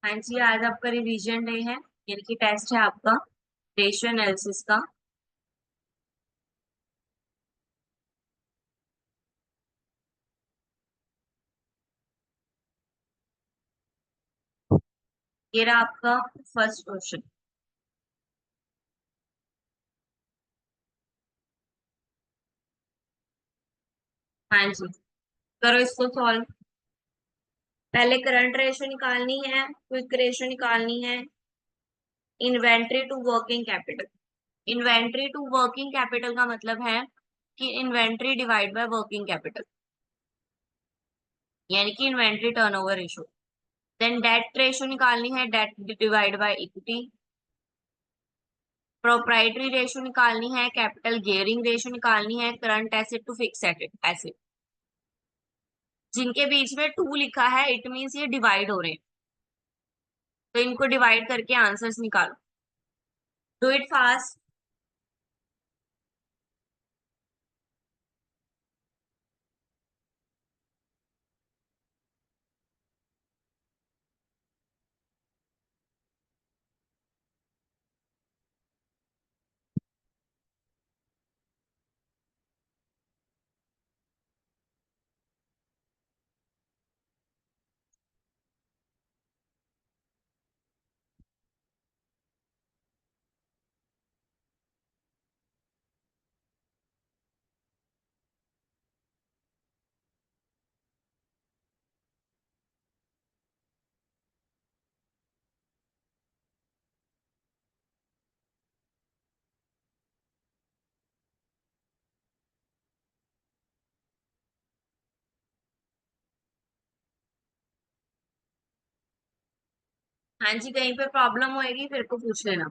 हाँ जी, आज आपका रिवीजन डे है। यानी कि टेस्ट है आपका रेशियो एनालिसिस का। ये रहा आपका फर्स्ट क्वेश्चन। हाँ जी, करो इसको सॉल्व। पहले करंट रेशियो निकालनी है, क्विक रेशियो निकालनी है, inventory to working capital. Inventory to working capital का मतलब है कि inventory divide by working capital, यानी कि inventory turnover ratio. Then debt ratio निकालनी है, debt divide by equity. Proprietary ratio निकालनी है, कैपिटल गियरिंग रेशियो निकालनी है, current asset to fix asset. जिनके बीच में टू लिखा है इट मीन्स ये डिवाइड हो रहे हैं, तो इनको डिवाइड करके आंसर्स निकालो। Do it fast. हाँ जी, कहीं पे प्रॉब्लम होएगी फिर को पूछ लेना।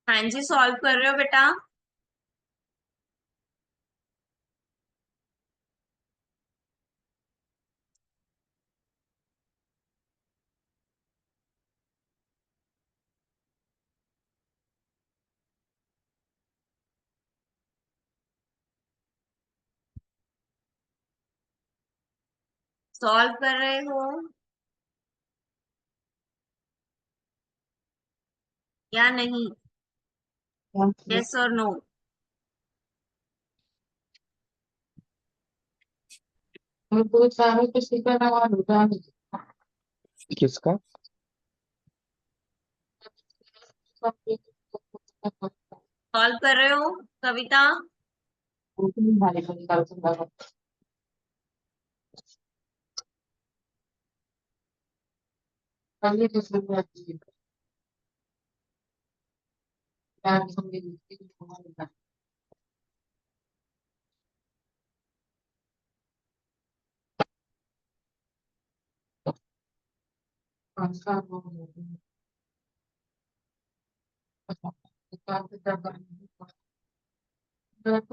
हाँ जी, सॉल्व कर रहे हो बेटा। सॉल्व कर रहे हो या नहीं? यस और नो? किसका? सॉल्व कर रहे हो Kavita? Good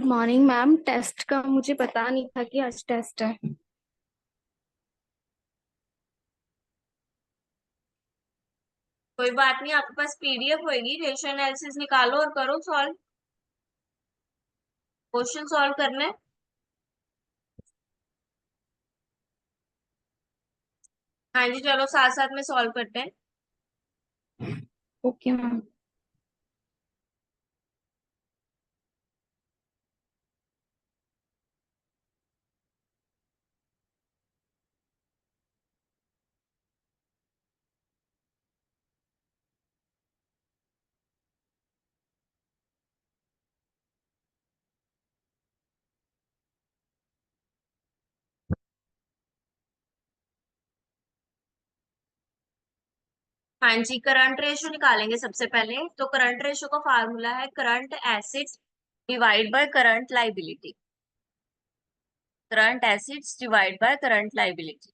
morning ma'am. Test का मुझे पता नहीं था कि आज टेस्ट है। कोई बात नहीं, आपके पास पीडीएफ होगी, रेशियो एनालिसिस निकालो और करो सॉल्व। क्वेश्चन सॉल्व करने। हाँ जी, चलो साथ साथ में सॉल्व करते हैं। Okay ma'am. हाँ जी, करंट रेशियो निकालेंगे सबसे पहले। तो करंट रेशियो का फार्मूला है current assets divide by current liability. Current assets divide by current liability.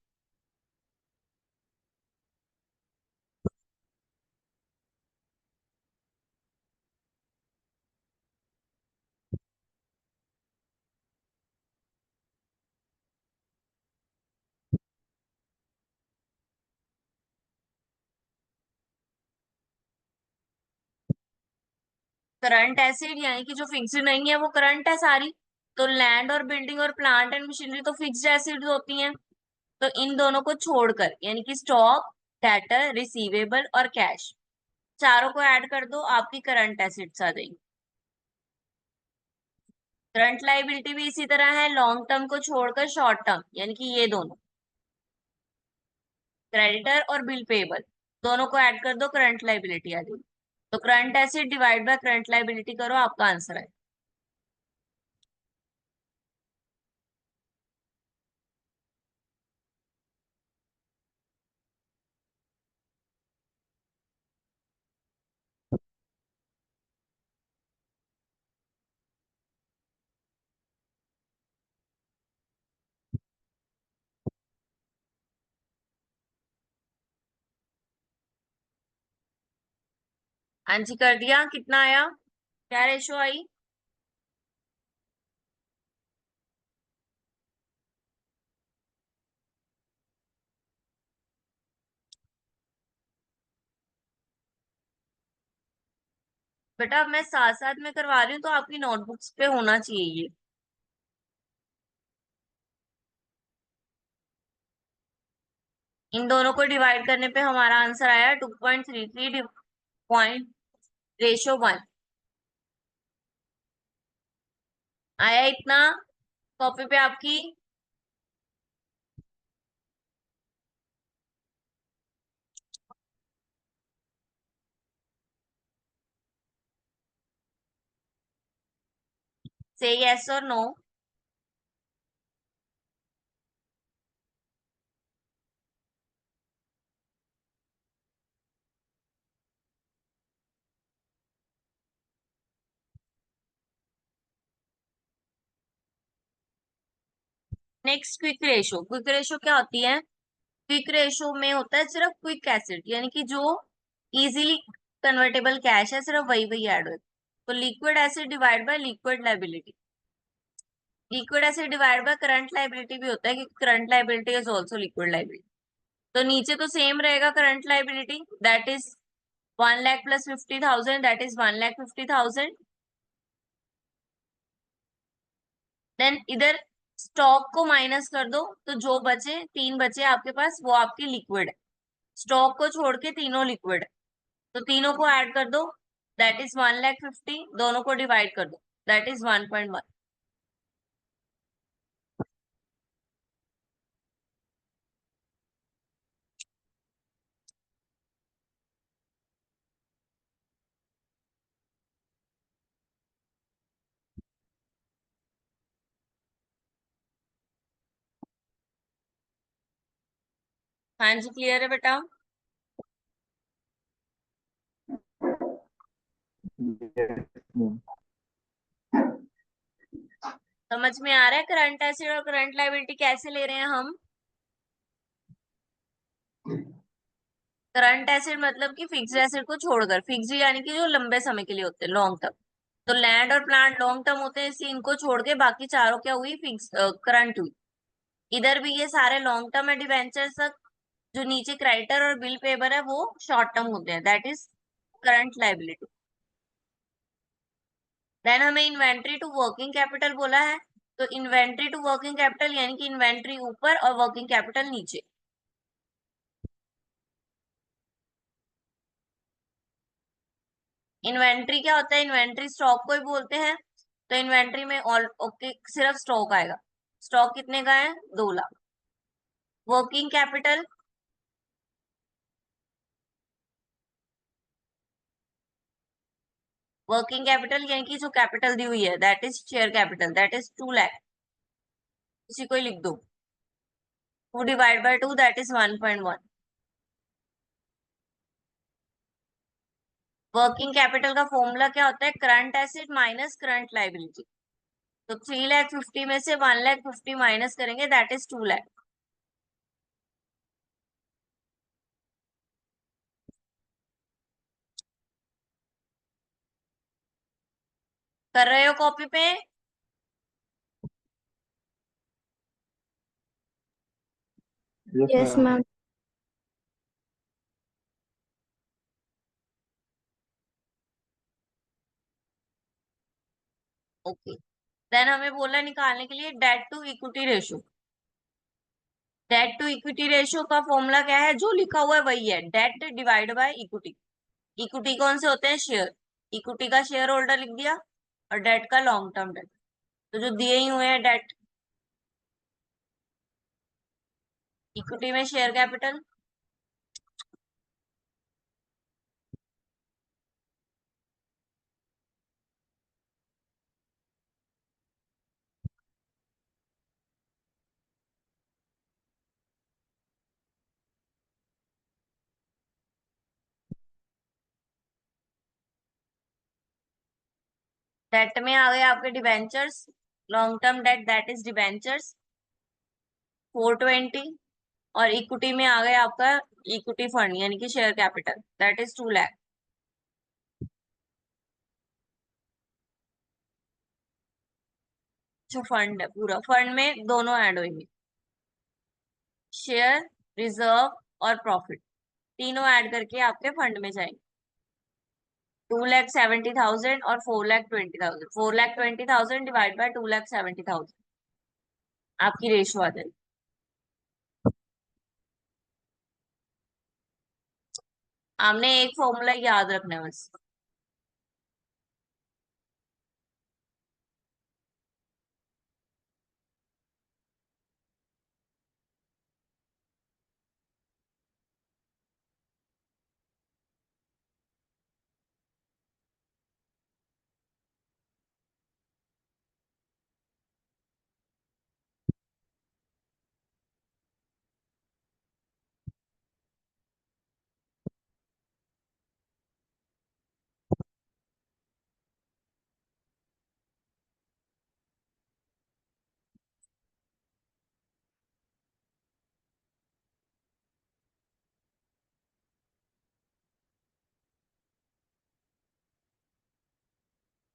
Current acid यानी कि जो फिक्स्ड नहीं है वो करंट है सारी। तो लैंड और बिल्डिंग और प्लांट एंड मशीनरी तो फिक्स्ड एसिड होती हैं। तो इन दोनों को छोड़कर यानी कि स्टॉक, डेटर, रिसीवेबल और कैश, चारों को ऐड कर दो, आपकी करंट एसिड्स आ जाएंगी। करंट लाइबिलिटी भी इसी तरह है, लॉन्ग टर्म को छोड़कर शॉर्ट टर्म यानी कि ये दोनों, क्रेडिटर और बिल पेबल, दोनों को ऐड कर दो, करंट लाइबिलिटी आ जाएगी। तो current asset divide by current liability करो, आपका आंसर है। हाँ जी, कर दिया। कितना आया, क्या रेशो आई? बेटा अब मैं साथ साथ में करवा रही हूँ तो आपकी नोटबुक्स पे होना चाहिए ये। इन दोनों को डिवाइड करने पे हमारा आंसर आया 2.33 पॉइंट रेशो 1 आया इतना। कॉपी पे आपकी से यस और no. Next quick ratio. Quick ratio क्या होती है? क्विक रेशो में होता है सिर्फ क्विक एसिड यानी कि जो इजीली कन्वर्टेबल कैश है, सिर्फ वही वही ऐड होता है। तो liquid asset divide by liquid liability. Liquid asset divide by current liability भी होता है क्योंकि current liability is also liquid liability. तो नीचे तो सेम रहेगा current liability, that is 1 lakh plus 50,000, that is 1,50,000। Then इधर स्टॉक को माइनस कर दो, तो जो बचे, तीन बचे आपके पास, वो आपकी लिक्विड है। स्टॉक को छोड़ के तीनों लिक्विड है, तो तीनों को ऐड कर दो, दैट इज 1,50,000। दोनों को डिवाइड कर दो, दैट इज 1.1। हाँ जी, क्लियर है बेटा? समझ में आ रहा है करंट एसिड और करंट लाइबिलिटी कैसे ले रहे हैं हम? करंट एसेट मतलब कि फिक्स्ड एसेट को छोड़कर, फिक्स्ड यानी कि जो लंबे समय के लिए होते हैं, लॉन्ग टर्म। तो लैंड और प्लांट लॉन्ग टर्म होते हैं, इसलिए इनको छोड़ के बाकी चारों क्या हुई, फिक्स करंट हुई। इधर भी ये सारे लॉन्ग टर्म है डिवेंचर्स तक। जो नीचे क्रेडिटर और बिल पेबर है वो शॉर्ट टर्म होते हैं, that is current liability. Then हमें इन्वेंट्री टू वर्किंग कैपिटल बोला है। तो इन्वेंट्री टू वर्किंग कैपिटल यानी कि इन्वेंट्री ऊपर और वर्किंग कैपिटल नीचे। इन्वेंट्री क्या होता है, इन्वेंट्री स्टॉक को ही बोलते हैं। तो इन्वेंट्री में ऑल ओके सिर्फ स्टॉक आएगा। स्टॉक कितने का है, 2 lakh. Working capital, working capital यानी कि जो कैपिटल दी हुई है, that is share capital, that is 2 lakh. इसी को ही लिख दो, 2 divide by 2 that is 1.1। Working capital का फॉर्मूला क्या होता है, current asset minus current liability. तो 3,50,000 में से 1,50,000 माइनस करेंगे, दैट इज 2 लाख। कर रहे हो कॉपी पे? Yes yes ma'am. Ma'am. Okay. Then हमें बोला निकालने के लिए debt to equity ratio. Debt to equity ratio का फॉर्मूला क्या है, जो लिखा हुआ है वही है, debt divide by equity. Equity कौन से होते हैं, शेयर। इक्विटी का शेयर होल्डर लिख दिया, और डेट का लॉन्ग टर्म डेट। तो जो दिए ही हुए हैं डेट, इक्विटी में शेयर कैपिटल, डेट में आ गए आपके debentures, long term debt that is debentures 420। और इक्विटी में आ गया आपका इक्विटी फंड यानी कि share capital, that is 2 lakh. जो फंड है पूरा, फंड में दोनों ऐड होंगे, शेयर, रिजर्व और प्रॉफिट, तीनों ऐड करके आपके फंड में जाएंगे। 2,70,000 और 4,20,000, 4,20,000 डिवाइड बाय 2,70,000, आपकी रेशियो आ जाएगी। आपने एक फॉर्मूला याद रखना है बस।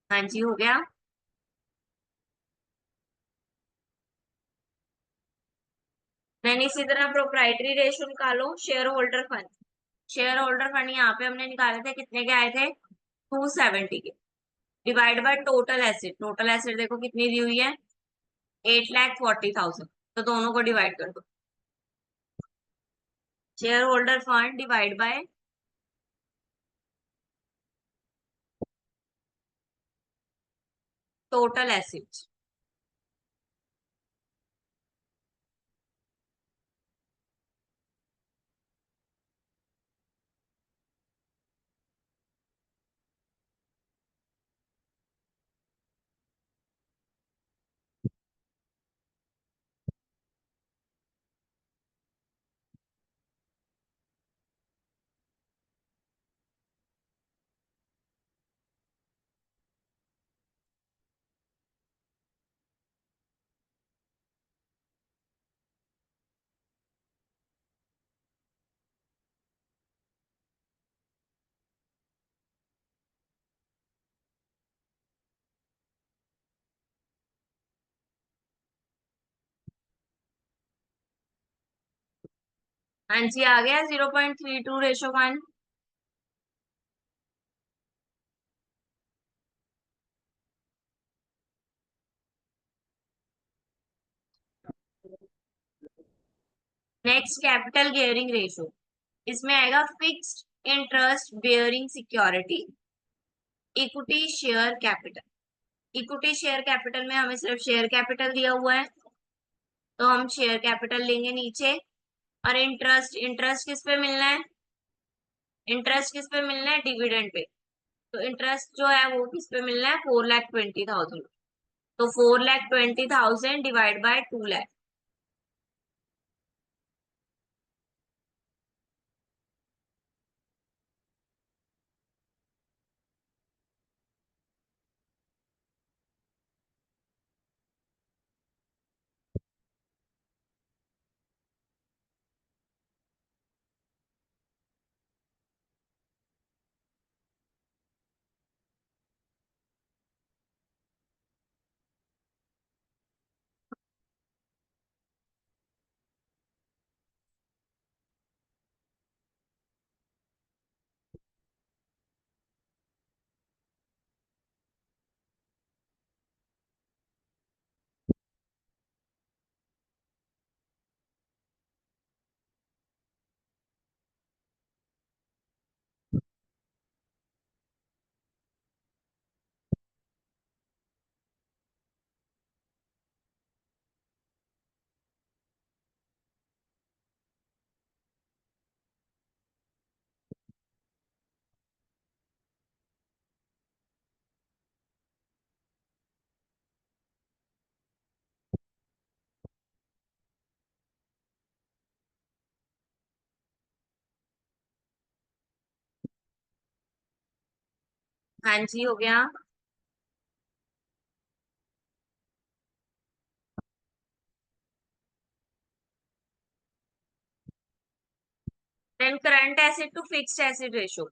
हाँ जी, हो गया। मैंने इसी तरह प्रोप्राइटरी रेशियो निकालो, share holder fund. Share holder fund यहाँ पे हमने निकाले थे, कितने के आए थे, 270 के। Divide by total asset, total asset देखो कितनी दी हुई है, 8,40,000। तो दोनों को डिवाइड कर दो, share holder fund divide by total asset. हाँ जी, आ गया 0.32:1। नेक्स्ट कैपिटल गियरिंग रेशियो, इसमें आएगा fixed interest bearing security, equity share capital. Equity share capital में हमें सिर्फ शेयर कैपिटल दिया हुआ है, तो हम शेयर कैपिटल लेंगे नीचे। और इंटरेस्ट, इंटरेस्ट किस पे मिलना है? इंटरेस्ट किस पे मिलना है? Dividend pay. तो इंटरेस्ट जो है वो किस पे मिलना है? 4,20,000। तो 4,20,000 डिवाइड बाय 2 लाख। हाँ जी, हो गया। Then current asset to fixed asset ratio,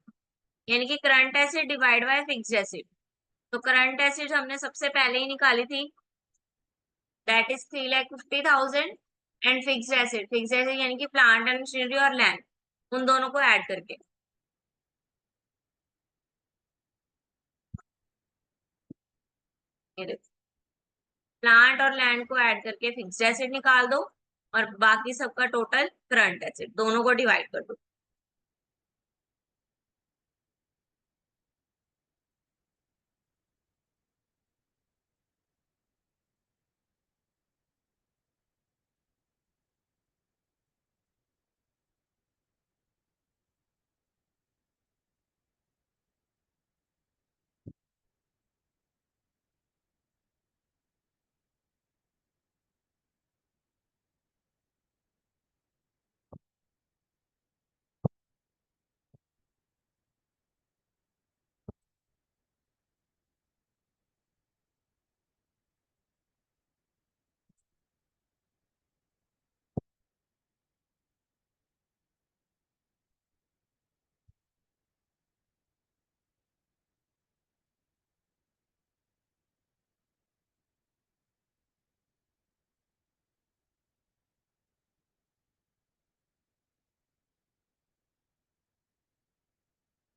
यानी कि current asset divide by fixed asset. तो करंट एसेट हमने सबसे पहले ही निकाली थी, that is 3,50,000। And fixed asset, fixed asset यानी कि प्लांट एंड मशीनरी और लैंड, उन दोनों को ऐड करके। प्लांट और लैंड को ऐड करके फिक्स्ड एसेट निकाल दो, और बाकी सबका टोटल करंट एसेट, दोनों को डिवाइड कर दो।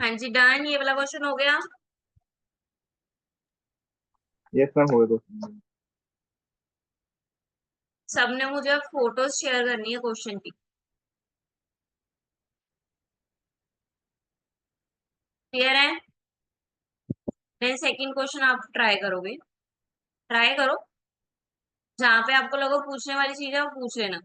हाँ जी, डन, ये वाला क्वेश्चन हो गया। यस मैम, हो गया क्वेश्चन। सबने मुझे अब फोटोज शेयर करनी है क्वेश्चन की। क्लियर है? देन सेकंड क्वेश्चन आप ट्राई करोगे, ट्राई करो, जहां पे आपको लोगों पूछने वाली चीज है वो पूछ लेना।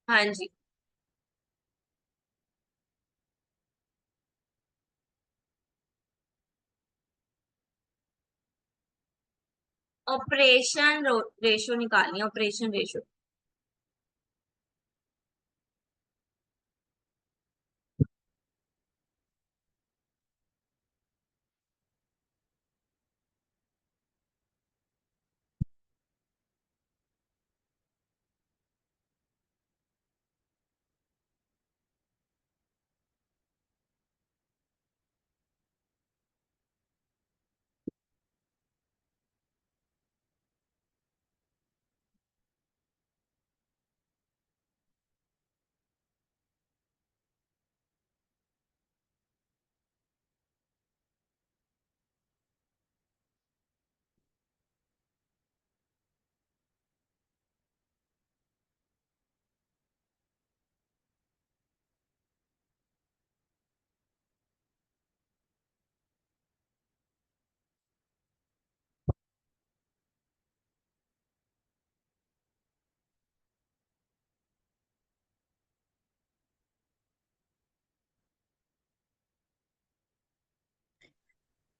हाँ जी। ऑपरेशन रेशो निकालनी है, ऑपरेशन रेशो।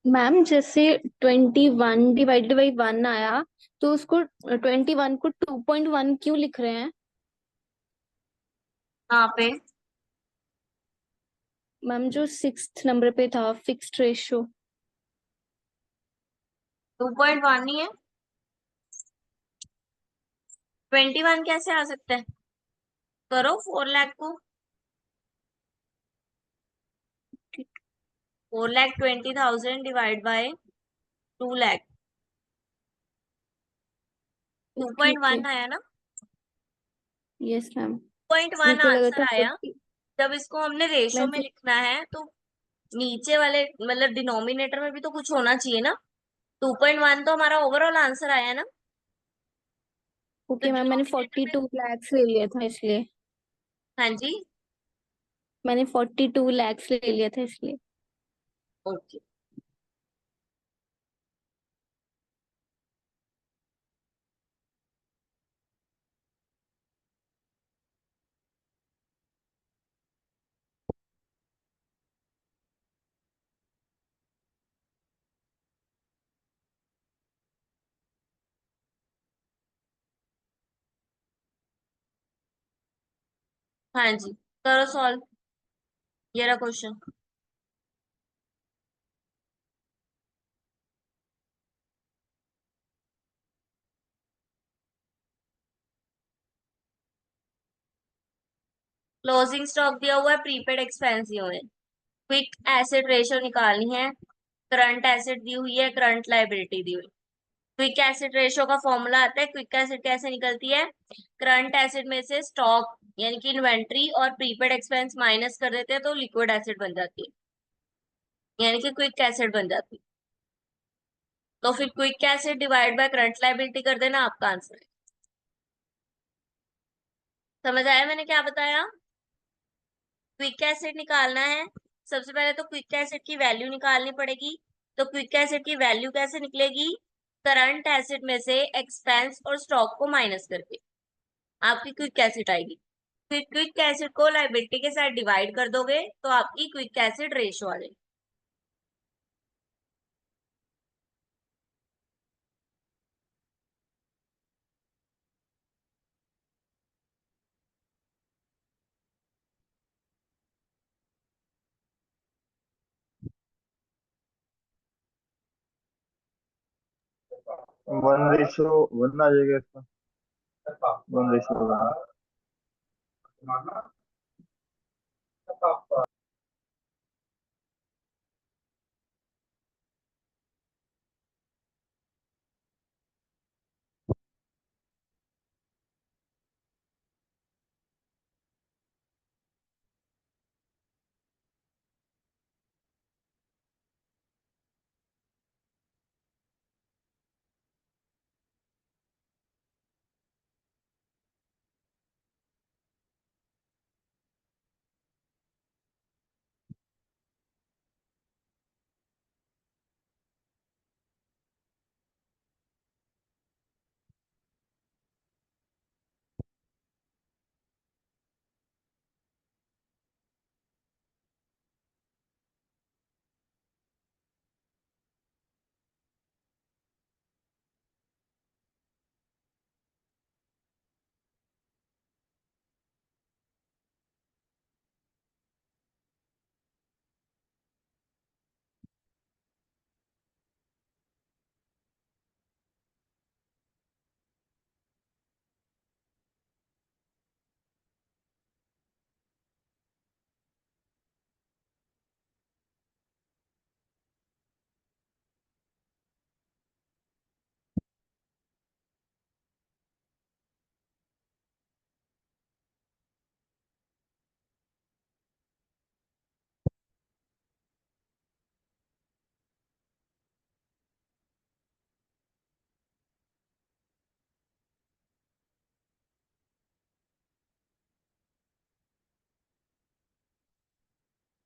मैम जैसे 21 डिवाइडेड बाई 1 आया, तो उसको 21 को 2.1 क्यों लिख रहे हैं? यहाँ पे मैम जो 6th नंबर पे था फिक्स्ड रेशो। 2.1 नहीं है, 21 कैसे आ सकता है? करो 4 लाख को, 4,20,000 divide by 2 lakh, two okay point okay. One आया ना? Yes ma'am. 0.1 मेरे को लगा आंसर था आया। 40। जब इसको हमने रेशो मैम में लिखना है तो नीचे वाले मतलब डिनोमिनेटर में भी तो कुछ होना चाहिए ना। 2.1 तो हमारा ओवरऑल आंसर आया ना, तो ओके मैम, मैंने डिनोमिनेटर फोर्टी में। टू लैक्स ले लिया था इसलिए। हाँ जी। मैंने 42 लैक्स ले लिया था इसलिए। ओके। हाँ जी, करो सॉल्व ये रहा क्वेश्चन। क्लोजिंग स्टॉक दिया हुआ है, प्रीपेड एक्सपेंस दिए हुए हैं, क्विक एसेट रेशो निकालनी है, करंट एसेट दी हुई है, करंट लायबिलिटी दी हुई। क्विक एसिड रेशो का फॉर्मूला आता है, क्विक एसिड कैसे निकलती है? करंट एसिड में से स्टॉक यानी कि इन्वेंट्री और प्रीपेड एक्सपेंस माइनस कर देते हैं तो लिक्विड एसिड बन जाती है, यानी कि क्विक एसिड बन जाती है। तो फिर quick acid divide by current liability कर देना, आपका आंसर है। समझ आया मैंने क्या बताया? क्विक एसिड निकालना है, सबसे पहले तो क्विक एसिड की वैल्यू निकालनी पड़ेगी। तो क्विक एसिड की वैल्यू कैसे निकलेगी? करंट एसिड में से एक्सपेंस और स्टॉक को माइनस करके आपकी क्विक एसिड आएगी। फिर क्विक एसिड को लायबिलिटी के साथ डिवाइड कर दोगे तो आपकी क्विक एसिड रेशो आ जाएगी। वन रेशो वन आ जाएगा इसका। 1:1।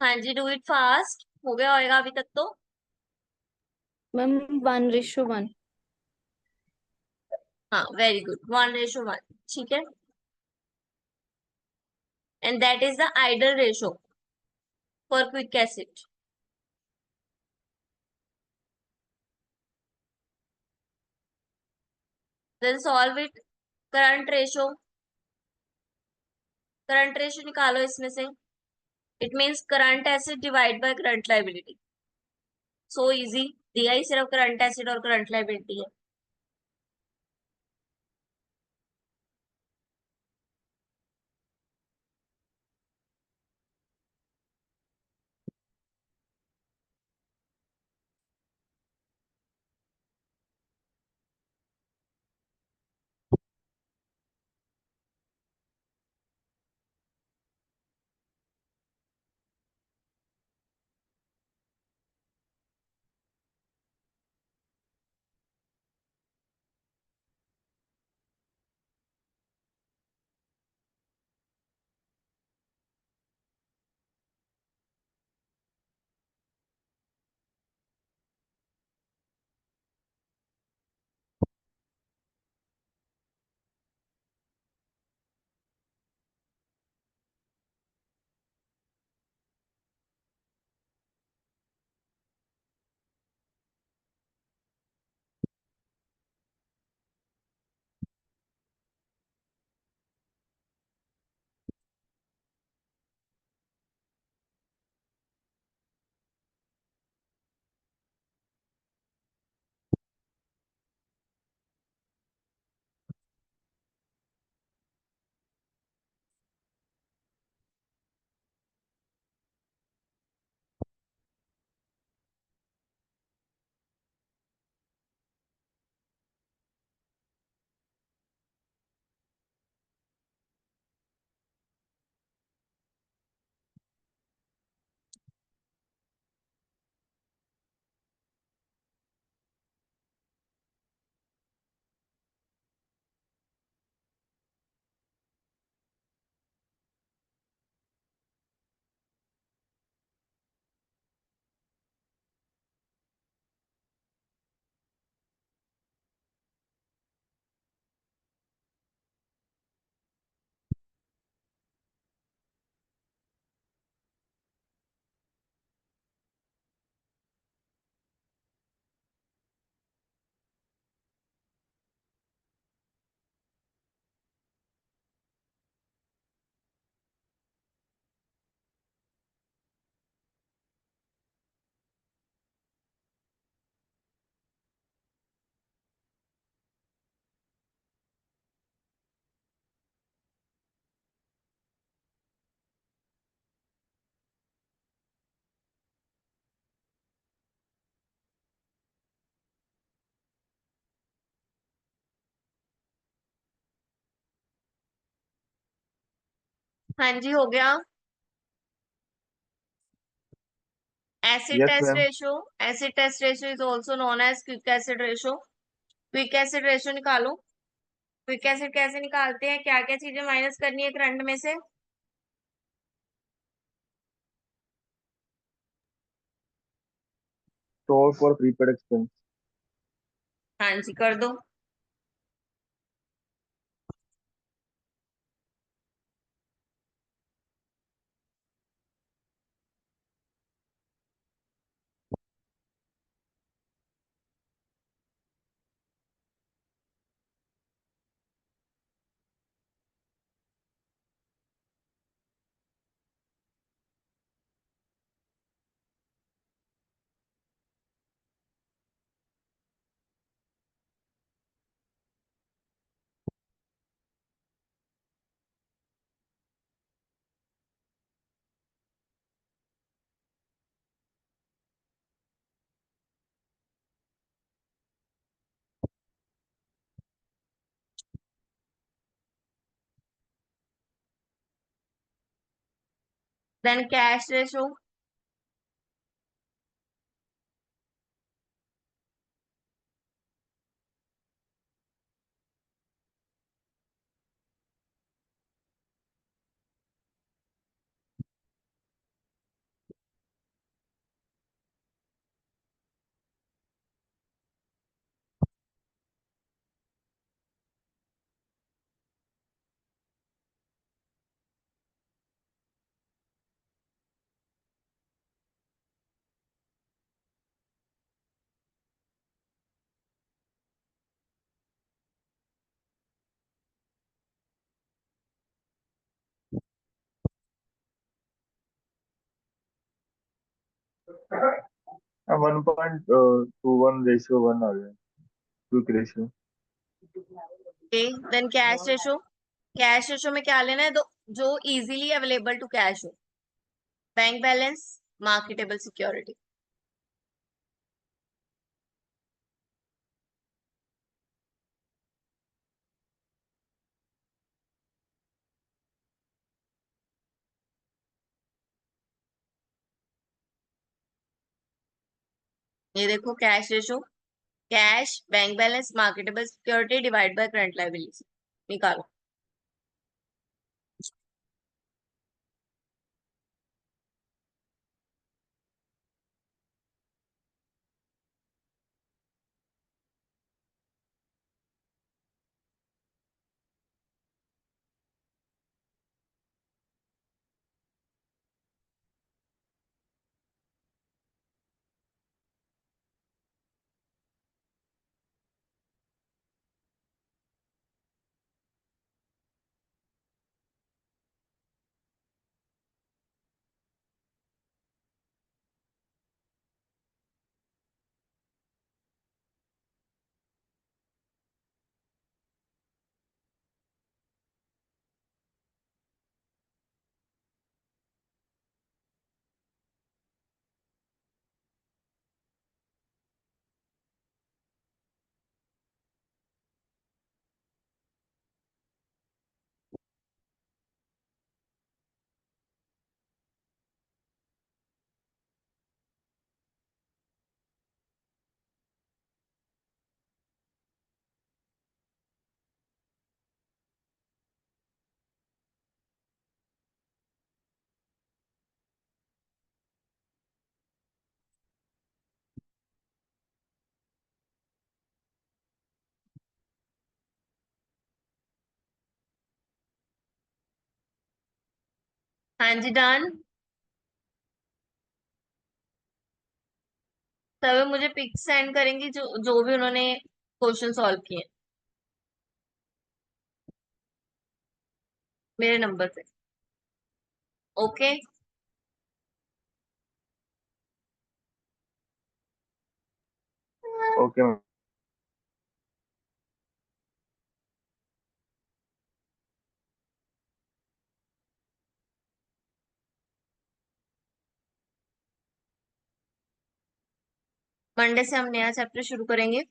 हाँ जी, डू इट फास्ट, हो गया होएगा अभी तक तो। मैम 1:1। हाँ, वेरी गुड, 1:1, ठीक है। And that is the ideal ratio for quick asset. Then solve it. Current ratio, current ratio निकालो इसमें से। It means current asset divide by current liability. So easy, दिया ही सिर्फ करंट एसिड और करंट लाइबिलिटी है। हाँ जी, हो गया। Acid yes test ma'am. ratio, acid test ratio is also known as quick acid ratio। Quick acid ratio निकालो। क्विक एसिड कैसे निकालते हैं, क्या क्या चीजें माइनस करनी है करंट में से? टॉर्क और प्रीपेड एक्सपेंस। हाँ जी, कर दो। Then cash ratio. 1.21 आ गया, quick ratio. Okay, then cash ratio में क्या लेना है? जो इजीली अवेलेबल टू कैश हो। Bank balance, marketable security. ये देखो cash ratio, cash, bank balance, marketable security divide by current liability, निकालो। हाँ जी, डन। तब मुझे पिक सेंड करेंगी जो जो भी उन्होंने क्वेश्चन सॉल्व किए मेरे नंबर पे। Okay, okay ma'am. मंडे से हम नया चैप्टर शुरू करेंगे।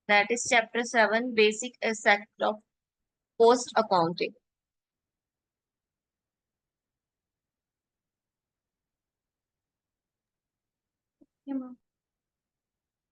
That is chapter 7, basic aspect of post accounting. Okay, ma'am.